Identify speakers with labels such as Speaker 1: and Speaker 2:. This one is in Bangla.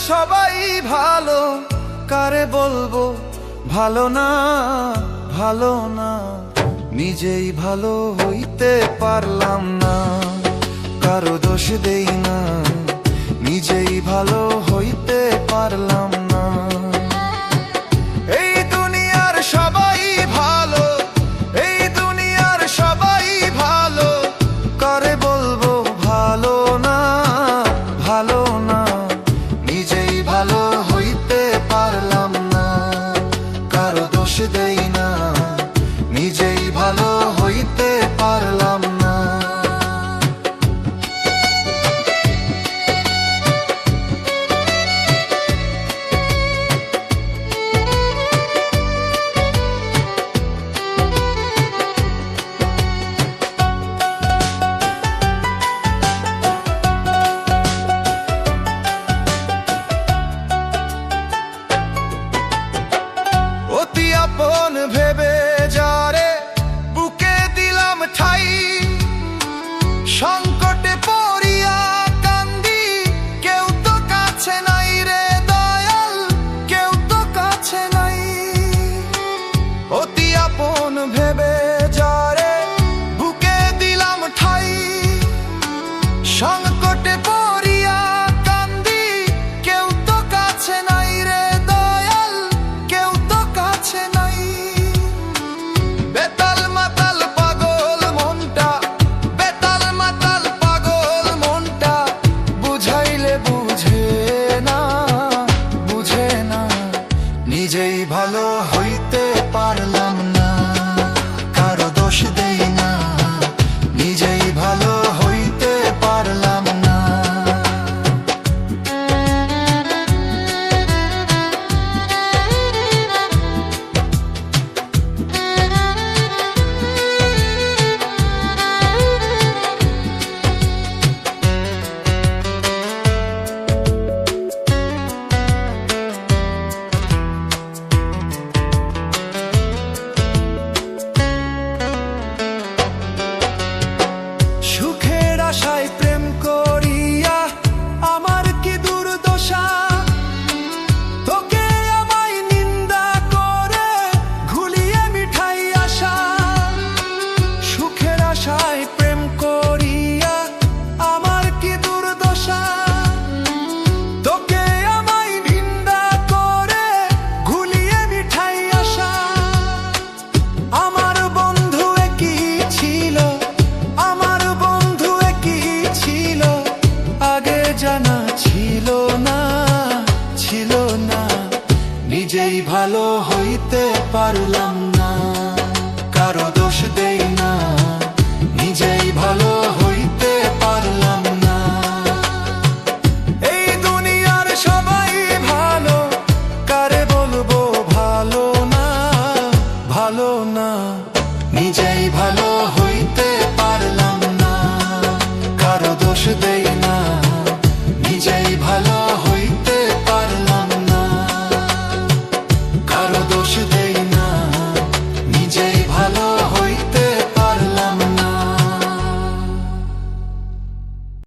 Speaker 1: সবাই ভালো, কারে বলবো ভালো না, ভালো না। নিজেই ভালো হইতে পারলাম না, কারো দোষ দেই না, নিজেই ভালো হইতে পারলাম না। এই দুনিয়ার সবাই ভালো, এই দুনিয়ার সবাই ভালো, কারে বলবো ভালো না, ভালো না। নিজেই ভালো হইতে পারলাম না, কারো দোষ দেই না, নিজেই ভালো হইতে পারলাম না। অতি আপন ভেবে যারে বুকে দিলাম ঠাই, সংকটে পড়িয়া কান্দি, কেউ তো কাছে নাই রে দয়াল, কেউ তো কাছে নাই। অতি আপন ভেবে যারে বুকে দিলাম ঠাই, সংকটে পড়িয়া কান্দি, কেউ তো কাছে নাই রে দয়াল, কেউ তো কাছে নাই। বেতাল মাতাল পাগল মনটা, বেতাল মাতাল পাগল মনটা, বুঝাইলে বুঝে না, বুঝে না। নিজেই ভালো হইতে পারলাম না, কারো দোষ দেই না, নিজেই ভালো হইতে পারলাম না। সুখের আশায় প্রেম করিয়া আমার কি দুর্দশা, তোকে আমায় নিন্দা করে ঘুলিয়ে মিঠাই আশা। সুখের আশায় প্রেম করিয়া আমার কি দুর্দশা, তোকে আমায় নিন্দা করে ঘুলিয়ে মিঠাই আশা। আমার বন্ধু একই ছিল, আমার বন্ধু একই ছিল, আগে জানা ছিল না, ছিল না। নিজেই ভালো হইতে পারলাম